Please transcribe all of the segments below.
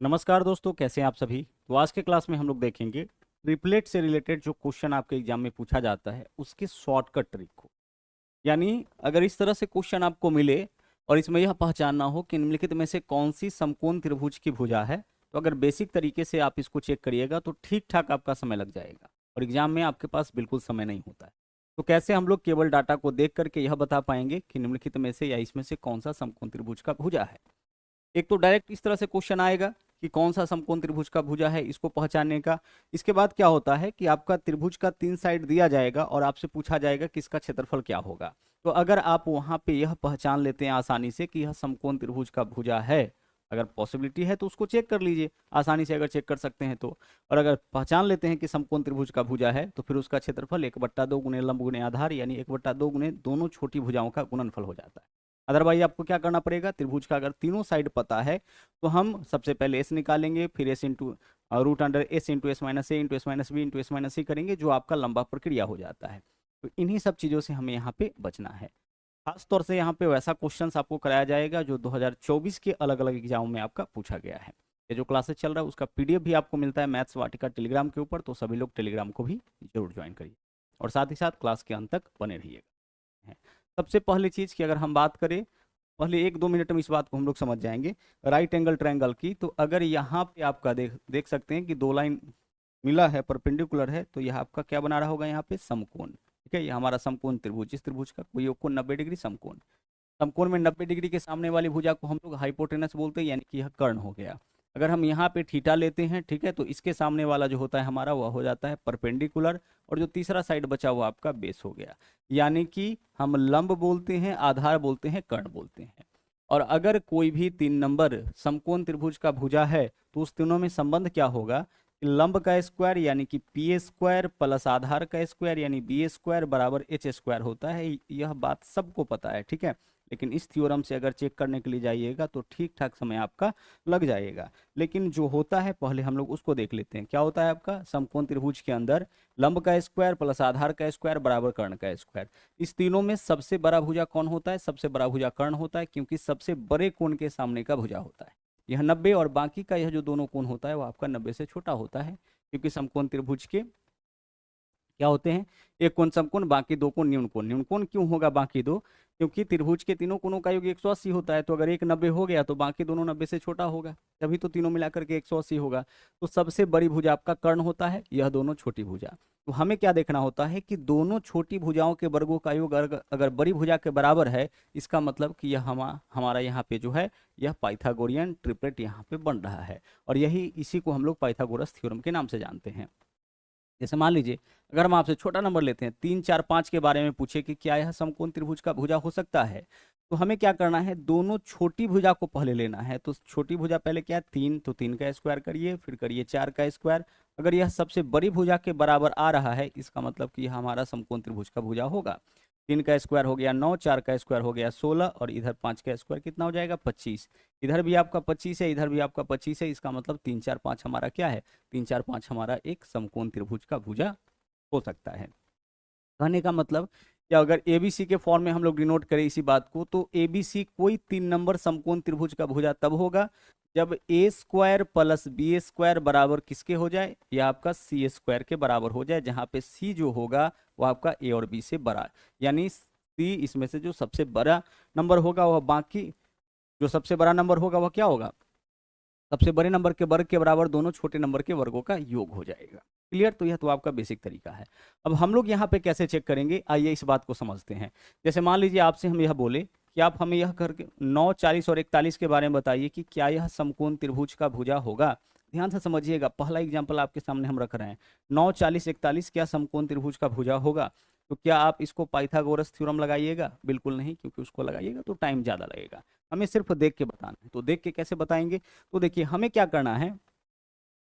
नमस्कार दोस्तों, कैसे हैं आप सभी। तो आज के क्लास में हम लोग देखेंगे ट्रिपलेट से रिलेटेड जो क्वेश्चन आपके एग्जाम में पूछा जाता है उसके शॉर्टकट ट्रिक को। यानी अगर इस तरह से क्वेश्चन आपको मिले और इसमें यह पहचानना हो कि निम्नलिखित में से कौन सी समकोण त्रिभुज की भुजा है, तो अगर बेसिक तरीके से आप इसको चेक करिएगा तो ठीक ठाक आपका समय लग जाएगा और एग्जाम में आपके पास बिल्कुल समय नहीं होता है। तो कैसे हम लोग केवल डाटा को देख करके यह बता पाएंगे कि निम्नलिखित में से या इसमें से कौन सा समकोण त्रिभुज का भुजा है। एक तो डायरेक्ट इस तरह से क्वेश्चन आएगा कि कौन सा समकोण त्रिभुज का भुजा है, इसको पहचानने का। इसके बाद क्या होता है कि आपका त्रिभुज का 3 साइड दिया जाएगा और आपसे पूछा जाएगा कि इसका क्षेत्रफल क्या होगा। तो अगर आप वहां पे यह पहचान लेते हैं आसानी से कि यह समकोण त्रिभुज का भुजा है, अगर पॉसिबिलिटी है तो उसको चेक कर लीजिए आसानी से, अगर चेक कर सकते हैं तो। और अगर पहचान लेते हैं कि समकोण त्रिभुज का भुजा है तो फिर उसका क्षेत्रफल 1/2 गुणे लंब गुणे आधार यानी 1/2 गुणे दोनों छोटी भुजाओं का गुणनफल हो जाता है। अदरवाइज आपको क्या करना पड़ेगा, त्रिभुज का अगर तीनों साइड पता है तो हम सबसे पहले एस निकालेंगे, फिर S into root under S into S minus A into S minus B into S minus C करेंगे, जो आपका लंबा प्रक्रिया हो जाता है। तो इन्हीं सब चीज़ों से हमें यहाँ पे बचना है। खास तौर से यहाँ पे वैसा क्वेश्चन आपको कराया जाएगा जो 2024 के अलग अलग एग्जाम में आपका पूछा गया है। ये जो क्लासेस चल रहा है उसका पीडीएफ भी आपको मिलता है मैथ्स वाटिका टेलीग्राम के ऊपर, तो सभी लोग टेलीग्राम को भी जरूर ज्वाइन करिए और साथ ही साथ क्लास के अंत तक बने रहिएगा। सबसे पहली चीज़ की अगर हम बात करें, पहले 1-2 मिनट में इस बात को हम लोग समझ जाएंगे राइट एंगल ट्रायंगल की। तो अगर यहाँ पे आपका देख सकते हैं कि दो लाइन मिला है, परपेंडिकुलर है, तो यह आपका क्या बना रहा होगा यहाँ पे समकोण। ठीक है, ये हमारा समकोण त्रिभुज, इस त्रिभुज का कोई कोण 90 डिग्री समकोण। समकोण में 90 डिग्री के सामने वाली भुजा को हम लोग हाइपोटेनस बोलते हैं, यानी कि यह कर्ण हो गया। अगर हम यहाँ पे थीटा लेते हैं, ठीक है, तो इसके सामने वाला जो होता है हमारा वह हो जाता है परपेंडिकुलर, और जो तीसरा साइड बचा हुआ आपका बेस हो गया। यानी कि हम लंब बोलते हैं, आधार बोलते हैं, कर्ण बोलते हैं। और अगर कोई भी 3 नंबर समकोण त्रिभुज का भुजा है तो उस तीनों में संबंध क्या होगा, लंब का स्क्वायर यानी कि पी स्क्वायर प्लस आधार का स्क्वायर यानी बी स्क्वायर बराबर एच स्क्वायर होता है। यह बात सबको पता है, ठीक है। लेकिन इस थ्योरम से अगर चेक करने के लिए जाइएगा तो ठीक ठाक समय आपका लग जाएगा। लेकिन जो होता है पहले हम लोग उसको देख लेते हैं। क्या होता है आपका समकोण त्रिभुज के अंदर लंब का स्क्वायर प्लस आधार का स्क्वायर बराबर कर्ण का स्क्वायर। इस तीनों में सबसे बड़ा भुजा कौन होता है, सबसे बड़ा भुजा कर्ण होता है, क्योंकि सबसे बड़े कोण के सामने का भुजा होता है यह 90, और बाकी का यह जो दोनों कोण होता है वो आपका 90 से छोटा होता है। क्योंकि समकोण त्रिभुज के क्या होते हैं, एक कोण समकोण, बाकी दो कोण न्यून कोण। न्यून कोण क्यों होगा बाकी दो, क्योंकि त्रिभुज के तीनों कोणों का योग 180 होता है। तो अगर एक 90 हो गया तो बाकी दोनों 90 से छोटा होगा, तभी तो तीनों मिलाकर के 180 होगा। तो सबसे बड़ी भुजा आपका कर्ण होता है, यह दोनों छोटी भुजा। तो हमें क्या देखना होता है कि दोनों छोटी भुजाओं के वर्गों का योग अगर बड़ी भुजा के बराबर है, इसका मतलब कि यह हमारा यहाँ पे जो है यह पाइथागोरियन ट्रिपलेट यहाँ पे बन रहा है। और यही इसी को हम लोग पाइथागोरस थ्योरम के नाम से जानते हैं। जैसे मान लीजिए अगर हम आपसे छोटा नंबर लेते हैं, 3, 4, 5 के बारे में पूछे कि क्या यह समकोण त्रिभुज का भुजा हो सकता है, तो हमें क्या करना है, दोनों छोटी भुजा को पहले लेना है। तो छोटी भुजा पहले क्या है 3, तो 3 का स्क्वायर करिए, फिर करिए 4 का स्क्वायर। अगर यह सबसे बड़ी भुजा के बराबर आ रहा है, इसका मतलब कि यह हमारा समकोण त्रिभुज का भुजा होगा। 3 का स्क्वायर हो गया 9, 4 का स्क्वायर हो गया 16, और इधर 5 का स्क्वायर कितना हो जाएगा 25। इधर भी आपका 25 है, इधर भी आपका 25 है, इसका मतलब 3, 4, 5 हमारा क्या है, 3, 4, 5 हमारा एक समकोण त्रिभुज का भुजा हो सकता है। कहने का मतलब कि अगर एबीसी के फॉर्म में हम लोग डिनोट करें इसी बात को, तो एबीसी कोई 3 नंबर समकोण त्रिभुज का भुजा तब होगा जब ए स्क्वायर प्लस बी स्क्वायर बराबर किसके हो जाए, या आपका सी स्क्वायर के बराबर हो जाए, जहां पे सी जो होगा वो आपका ए और बी से बड़ा, यानी सी इसमें से जो सबसे बड़ा नंबर होगा वह बाकी जो सबसे बड़ा नंबर होगा वह क्या होगा, सबसे बड़े नंबर के वर्ग के बराबर दोनों छोटे नंबर के वर्गों का योग हो जाएगा। क्लियर, तो यह तो आपका बेसिक तरीका है। अब हम लोग यहाँ पे कैसे चेक करेंगे, आइए इस बात को समझते हैं। जैसे मान लीजिए आपसे हम यह बोले कि आप हमें यह करके 9, 40 और 41 के बारे में बताइए कि क्या यह समकोण त्रिभुज का भुजा होगा। ध्यान से समझिएगा, पहला एग्जाम्पल आपके सामने हम रख रहे हैं, 9, 40, 41 क्या समकोण त्रिभुज का भुजा होगा। तो क्या आप इसको पाइथागोरस थ्योरम लगाइएगा, बिल्कुल नहीं, क्योंकि उसको लगाइएगा तो टाइम ज़्यादा लगेगा। हमें सिर्फ देख के बताना है। तो देख के कैसे बताएंगे, तो देखिए हमें क्या करना है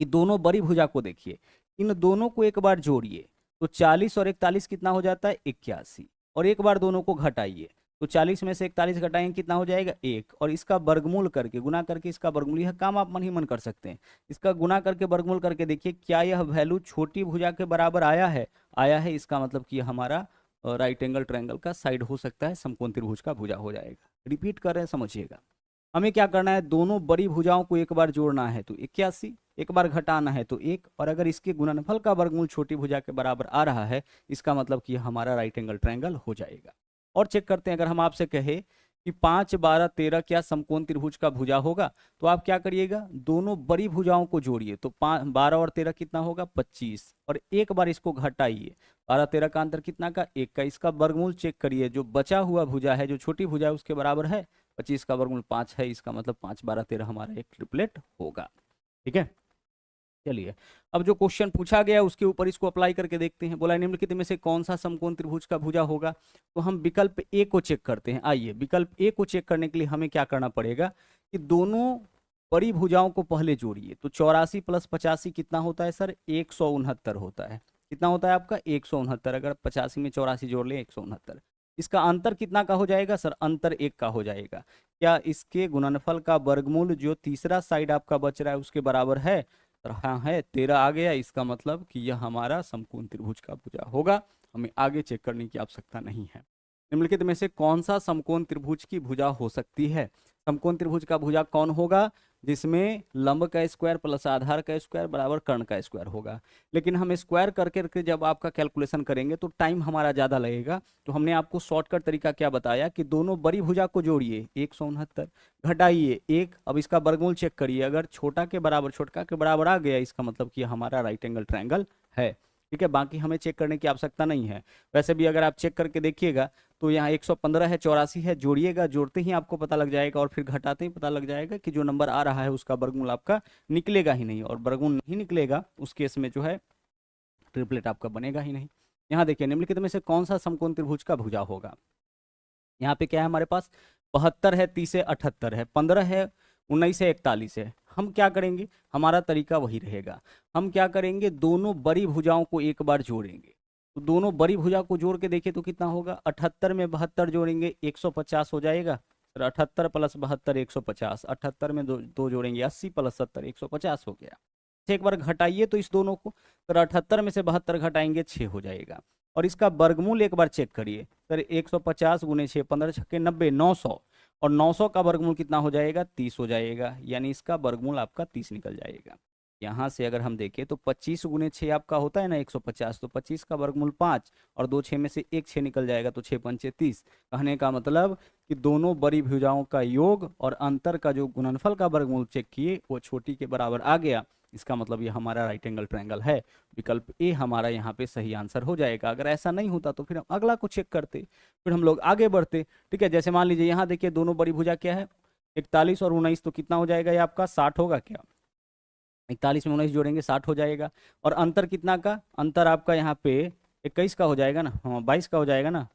कि दोनों बड़ी भुजा को देखिए, इन दोनों को एक बार जोड़िए, तो 40 और 41 कितना हो जाता है 81, और एक बार दोनों को घटाइए, तो 40 में से 41 घटाएंगे कितना हो जाएगा 1, और इसका वर्गमूल करके गुना करके इसका वर्गमूल, यह काम आप मन ही मन कर सकते हैं। इसका गुना करके वर्गमूल करके देखिए क्या यह वैल्यू छोटी भुजा के बराबर आया है, आया है, इसका मतलब कि हमारा राइट एंगल ट्रायंगल का साइड हो सकता है, समकोण त्रिभुज का भुजा हो जाएगा। रिपीट कर रहे हैं, समझिएगा। हमें क्या करना है, दोनों बड़ी भुजाओं को एक बार जोड़ना है तो 81, एक बार घटाना है तो 1, और अगर इसके गुणनफल का वर्गमूल छोटी भुजा के बराबर आ रहा है, इसका मतलब कि हमारा राइट एंगल ट्रायंगल हो जाएगा। और चेक करते हैं, अगर हम आपसे कहे कि 5, 12, 13 क्या समकोण त्रिभुज का भुजा होगा, तो आप क्या करिएगा, दोनों बड़ी भुजाओं को जोड़िए, तो 12 और 13 कितना होगा, 25, और एक बार इसको घटाइए, 12 13 का अंतर कितना का, 1 का, इसका वर्गमूल चेक करिए, जो बचा हुआ भुजा है, जो छोटी भुजा है उसके बराबर है, 25 का वर्गमूल 5 है, इसका मतलब 5 12 13 हमारा एक ट्रिपलेट होगा। ठीक है, चलिए अब जो क्वेश्चन पूछा गया उसके ऊपर इसको अप्लाई करके देखते हैं। बोला निम्नलिखित में से कौन सा समकोण त्रिभुज का भुजा होगा, तो हम विकल्प ए को चेक करते हैं। आइए विकल्प ए को चेक करने के लिए हमें क्या करना पड़ेगा कि दोनों बड़ी भुजाओं को पहले जोड़िए, तो 84 + 85 कितना होता है सर, 169 होता है। कितना होता है आपका, 169, अगर 85 में 84 जोड़ ले 169। इसका अंतर कितना का हो जाएगा सर, अंतर 1 का हो जाएगा। क्या इसके गुणनफल का वर्गमूल जो तीसरा साइड आपका बच रहा है उसके बराबर है, तो हाँ है, 13 आ गया, इसका मतलब कि यह हमारा समकोण त्रिभुज का भुजा होगा। हमें आगे चेक करने की आवश्यकता नहीं है। निम्नलिखित में से कौन सा समकोण त्रिभुज की भुजा हो सकती है, समकोण त्रिभुज का भुजा कौन होगा, जिसमें लंब का स्क्वायर प्लस आधार का स्क्वायर बराबर कर्ण का स्क्वायर होगा। लेकिन हम स्क्वायर करके जब आपका कैलकुलेशन करेंगे तो टाइम हमारा ज़्यादा लगेगा, तो हमने आपको शॉर्टकट तरीका क्या बताया कि दोनों बड़ी भुजा को जोड़िए 169, घटाइए 1, अब इसका वर्गमूल चेक करिए, अगर छोटा के बराबर आ गया, इसका मतलब कि हमारा राइट एंगल ट्रायंगल है। ठीक है, बाकी हमें चेक करने की आवश्यकता नहीं है। वैसे भी अगर आप चेक करके देखिएगा तो यहाँ 115 है, 84 है, जोड़िएगा, जोड़ते ही आपको पता लग जाएगा और फिर घटाते ही पता लग जाएगा कि जो नंबर आ रहा है उसका वर्गमूल आपका निकलेगा ही नहीं, और वर्गमूल नहीं निकलेगा उस केस में जो है ट्रिपलेट आपका बनेगा ही नहीं। यहाँ देखिए निम्नलिखित में से कौन सा समकोण त्रिभुज का भुजा होगा। यहाँ पे क्या है हमारे पास, 72 है, 30 है, 78 है, 15 है, 19 है, 41 है। हम क्या करेंगे, हमारा तरीका वही रहेगा, हम क्या करेंगे, दोनों बड़ी भुजाओं को एक बार जोड़ेंगे। तो दोनों बड़ी भुजा को जोड़ के देखिए तो कितना होगा, 78 में 72 जोड़ेंगे 150 हो जाएगा। 78 + 72 150, 78 में दो जोड़ेंगे 80 + 70 150 हो गया। एक बार घटाइए तो इस दोनों को, तो 78 में से 72 घटाएंगे 6 हो जाएगा। और इसका वर्गमूल एक बार चेक करिए सर, 150 × 6 15 छक्के 90, 900, और 900 का वर्गमूल कितना हो जाएगा, 30 हो जाएगा, यानी इसका वर्गमूल आपका 30 निकल जाएगा। यहाँ से अगर हम देखें तो 25 × 6 आपका होता है ना 150, तो 25 का वर्गमूल 5, और 2 6 में से 1 6 निकल जाएगा, तो 6 5 30। कहने का मतलब कि दोनों बड़ी भुजाओं का योग और अंतर का जो गुणनफल का वर्गमूल चेक किए वो छोटी के बराबर आ गया, इसका मतलब ये हमारा राइट एंगल ट्रायंगल है। विकल्प ए हमारा यहाँ पे सही आंसर हो जाएगा। अगर ऐसा नहीं होता तो फिर हम अगला को चेक करते, फिर हम लोग आगे बढ़ते। ठीक है, जैसे मान लीजिए यहाँ देखिए दोनों बड़ी भुजा क्या है, 41 और 19, तो कितना हो जाएगा ये आपका 60 होगा क्या, 41 में 19 जोड़ेंगे 60 हो जाएगा। और अंतर कितना का, अंतर आपका यहाँ पे 21 का हो जाएगा ना, हाँ 22 का हो जाएगा ना,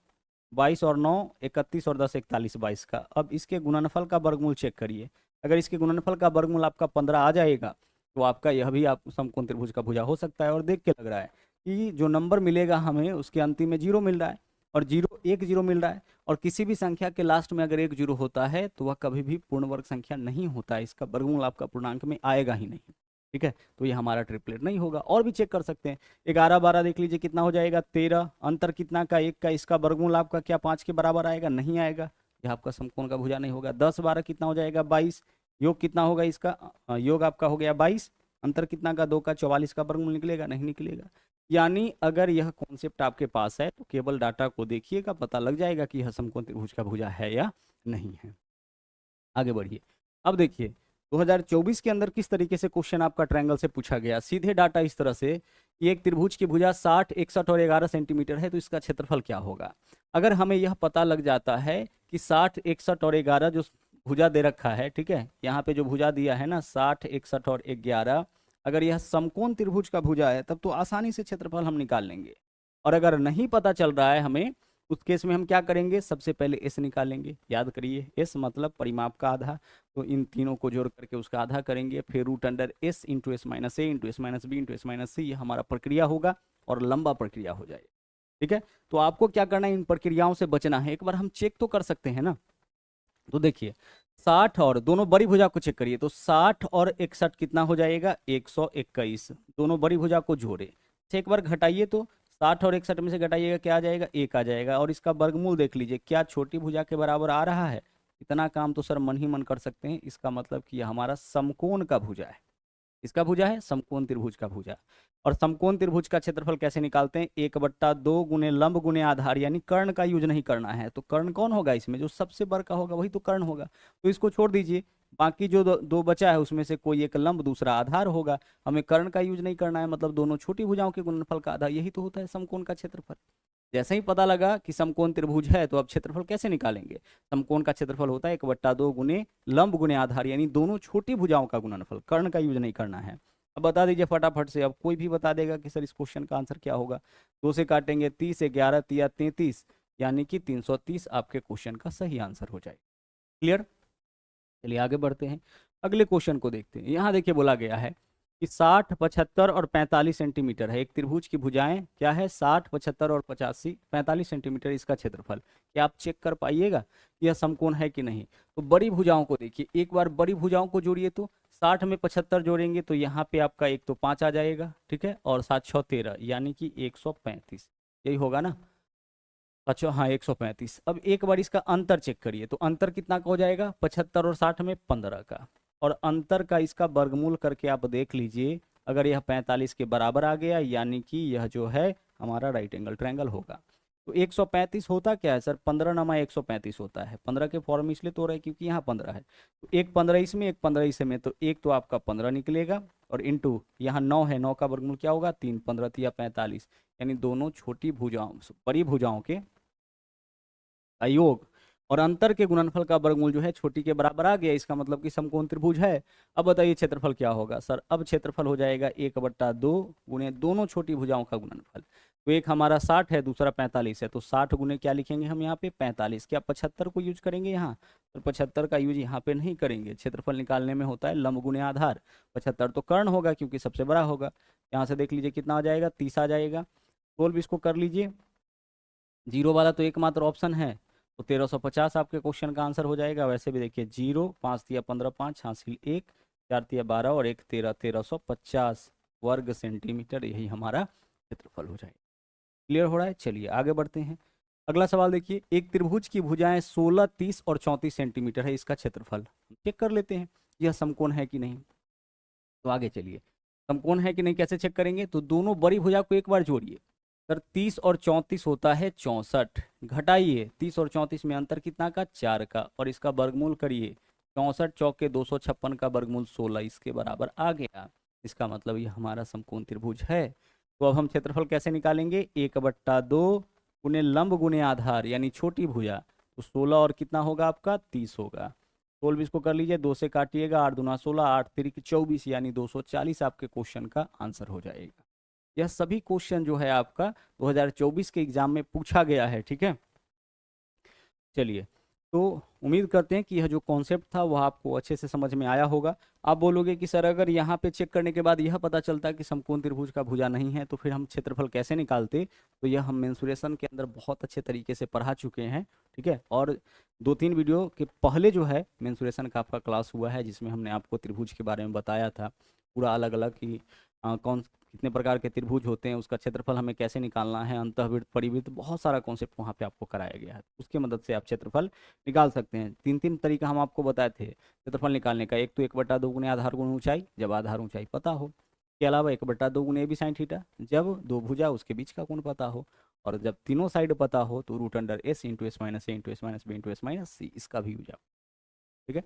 22 और 9 31 और 10 41 22 का। अब इसके गुणनफल का वर्गमूल चेक करिए, अगर इसके गुणनफल का वर्गमूल आपका 15 आ जाएगा तो आपका यह भी आप समकोण त्रिभुज का भुजा हो सकता है। और देख के लग रहा है कि जो नंबर मिलेगा हमें उसके अंतिम में 0 मिल रहा है, और 0 मिल रहा है, और किसी भी संख्या के लास्ट में अगर 1 0 होता है तो वह कभी भी पूर्ण वर्ग संख्या नहीं होता है, इसका वर्गमूल आपका पूर्णांक में आएगा ही नहीं। ठीक है, तो ये हमारा ट्रिपलेट नहीं होगा। और भी चेक कर सकते हैं, 11 12 देख लीजिए कितना हो जाएगा, 13, अंतर कितना का 1 का, इसका वर्गमूल आपका क्या 5 के बराबर आएगा, नहीं आएगा, यह आपका समकोण का भुजा नहीं होगा। 10 12 कितना हो जाएगा, 22, योग कितना होगा इसका, योग आपका हो गया 22, अंतर कितना का 2 का, 44 का वर्गमूल निकलेगा, नहीं निकलेगा। यानी अगर यह कॉन्सेप्ट आपके पास है तो केवल डाटा को देखिएगा, पता लग जाएगा कि यह समकोण त्रिभुज का भुजा है या नहीं है। आगे बढ़िए, अब देखिए 2024 के अंदर किस तरीके से क्वेश्चन आपका ट्रायंगल से पूछा गया। सीधे डाटा इस तरह से कि एक त्रिभुज की भुजा 60 61 और 11 सेंटीमीटर है, तो इसका क्षेत्रफल क्या होगा। अगर हमें यह पता लग जाता है कि 60 61 और 11 जो भुजा दे रखा है, ठीक है, यहाँ पे जो भुजा दिया है ना 60 61 और 11, अगर यह समकोण त्रिभुज का भुजा है तब तो आसानी से क्षेत्रफल हम निकाल लेंगे। और अगर नहीं पता चल रहा है हमें, उस केस में हम क्या करेंगे, सबसे पहले एस निकालेंगे। याद करिए, एस मतलब परिमाप का आधा, तो इन तीनों को जोड़ करके उसका आधा करेंगे, फिर √S × S - A × S - B × S - C, यह हमारा प्रक्रिया होगा और लंबा प्रक्रिया हो जाए। ठीक है, तो आपको क्या करना है, इन प्रक्रियाओं से बचना है। एक बार हम चेक तो कर सकते हैं ना, तो देखिए 60 और दोनों बड़ी भुजा को चेक करिए, तो 60 और 61 कितना हो जाएगा, 121। दोनों बड़ी भुजा को जोड़े, एक बार घटाइए तो 60 और 61 में से घटाइएगा क्या आ जाएगा, 1 आ जाएगा। और इसका वर्गमूल देख लीजिए, क्या छोटी भुजा के बराबर आ रहा है, इतना काम तो सर मन ही मन कर सकते हैं, इसका मतलब कि यह हमारा समकोण का भुजा है। इसका भुजा है, समकोण त्रिभुज का भुजा। और समकोण त्रिभुज का क्षेत्रफल कैसे निकालते हैं? 1/2 गुने लंब गुने आधार, यानी कर्ण का यूज नहीं करना है। तो कर्ण कौन होगा इसमें? जो सबसे बड़ा का होगा वही तो कर्ण होगा। तो इसको छोड़ दीजिए, बाकी जो दो बचा है उसमें से कोई एक लंब दूसरा आधार होगा। हमें कर्ण का यूज नहीं करना है, मतलब दोनों छोटी भुजाओं के गुणनफल का आधार, यही तो होता है समकोण का क्षेत्रफल। जैसे ही पता लगा कि समकोण त्रिभुज है, तो अब क्षेत्रफल कैसे निकालेंगे? समकोण का क्षेत्रफल होता है 1/2 गुने लंब गुने आधार, यानी दोनों छोटी भुजाओं का गुणनफल। कर्ण का यूज नहीं करना है। अब बता दीजिए फटाफट से, अब कोई भी बता देगा कि सर इस क्वेश्चन का आंसर क्या होगा। 2 से काटेंगे 30, 11 तिया 33, यानी कि 330 आपके क्वेश्चन का सही आंसर हो जाए। क्लियर? चलिए आगे बढ़ते हैं, अगले क्वेश्चन को देखते हैं। यहाँ देखिए बोला गया है कि 60, 75 और 45 सेंटीमीटर है। एक त्रिभुज की भुजाएं क्या है? 60, 75 और 45 सेंटीमीटर इसका क्षेत्रफल। क्या आप चेक कर पाइएगा कि यह समकोण है कि नहीं? तो बड़ी भुजाओं को देखिए, एक बार बड़ी भुजाओं को जोड़िए। तो 60 में 75 जोड़ेंगे तो यहाँ पे आपका एक तो 5 आ जाएगा, ठीक है, और 7 6 13, यानी कि 135, यही होगा ना? अच्छा हाँ, 135। अब एक बार इसका अंतर चेक करिए, तो अंतर कितना का हो जाएगा? 75 और 60 में 15 का, और अंतर का इसका वर्गमूल करके आप देख लीजिए, अगर यह 45 के बराबर आ गया, यानी कि यह जो है हमारा राइट एंगल ट्रायंगल होगा। तो 135 होता क्या है सर? 15 नमा 135 होता है। 15 के फॉर्म इसलिए तो रहे क्योंकि यहाँ 15 है। तो एक 15 इसमें, एक 15 इसमें, तो एक तो आपका 15 निकलेगा, और इंटू यहाँ 9 है, 9 का वर्गमूल क्या होगा? 3, 15 तिया 45, यानी दोनों छोटी भुजाओं बड़ी भुजाओं के योग और अंतर के गुणनफल का वर्गमूल जो है छोटी के बराबर आ गया। इसका मतलब कि समकोण त्रिभुज है। अब बताइए क्षेत्रफल क्या होगा सर? अब क्षेत्रफल हो जाएगा 1/2 गुने दोनों छोटी भुजाओं का गुणनफल। तो एक हमारा 60 है, दूसरा 45 है, तो 60 गुने क्या लिखेंगे हम यहाँ पे? 45। क्या 75 को यूज करेंगे यहाँ? तो 75 का यूज यहाँ पे नहीं करेंगे। क्षेत्रफल निकालने में होता है लंब गुने आधार। 75 तो कर्ण होगा क्योंकि सबसे बड़ा होगा। यहाँ से देख लीजिए कितना आ जाएगा? 30 आ जाएगा। सोल्व इसको कर लीजिए। जीरो वाला तो एकमात्र ऑप्शन है, तो 1350 आपके क्वेश्चन का आंसर हो जाएगा। वैसे भी देखिए 0, 5 तिया 15, 5 हासिल 1, 4 तिया 12 और 1 13, 1350 वर्ग सेंटीमीटर, यही हमारा क्षेत्रफल हो जाएगा। क्लियर हो रहा है? चलिए आगे बढ़ते हैं। अगला सवाल देखिए, एक त्रिभुज की भुजाएं 16, 30 और 34 सेंटीमीटर है। इसका क्षेत्रफल चेक कर लेते हैं, यह समकोण है कि नहीं। तो आगे चलिए, समकोण है कि नहीं कैसे चेक करेंगे? तो दोनों बड़ी भुजा को एक बार जोड़िए। सर 30 और 34 होता है 64, घटाइए 30 और 34 में अंतर कितना का? 4 का, और इसका वर्गमूल करिए। 64 चौक के 256 का वर्गमूल 16, इसके बराबर आ गया। इसका मतलब ये हमारा समकोण त्रिभुज है। तो अब हम क्षेत्रफल कैसे निकालेंगे? 1/2 गुने लंब गुने आधार, यानी छोटी भुजा, तो 16 और कितना होगा आपका? 30 होगा। सोल्व इसको कर लीजिए, 2 से काटिएगा, 8 दूना 16, 8 तिरिक 24, यानी 240 आपके क्वेश्चन का आंसर हो जाएगा। यह सभी क्वेश्चन जो है आपका 2024 के एग्जाम में पूछा गया है, ठीक है। चलिए, तो उम्मीद करते हैं कि यह जो कॉन्सेप्ट था वह आपको अच्छे से समझ में आया होगा। आप बोलोगे कि सर अगर यहाँ पे चेक करने के बाद यह पता चलता कि समकोण त्रिभुज का भुजा नहीं है, तो फिर हम क्षेत्रफल कैसे निकालते? तो यह हम मेंसुरेशन के अंदर बहुत अच्छे तरीके से पढ़ा चुके हैं, ठीक है। और 2-3 वीडियो के पहले जो है मेंसुरेशन का आपका क्लास हुआ है, जिसमें हमने आपको त्रिभुज के बारे में बताया था पूरा अलग अलग कि कौन कितने प्रकार के त्रिभुज होते हैं, उसका क्षेत्रफल हमें कैसे निकालना है, अंतःवृत्त परिवृत्त, बहुत सारा कॉन्सेप्ट वहाँ पे आपको कराया गया है। उसकी मदद से आप क्षेत्रफल निकाल सकते हैं। 3 तरीका हम आपको बताए थे क्षेत्रफल निकालने का। एक तो 1/2 गुने आधार गुणे ऊंचाई, जब आधार ऊंचाई पता हो। के अलावा 1/2 गुने AB sin थीटा, जब दो भुजा उसके बीच का कोण पता हो। और जब तीनों साइड पता हो तो √S into S minus A into S minus B into S minus C, इसका भी यूज आप, ठीक है।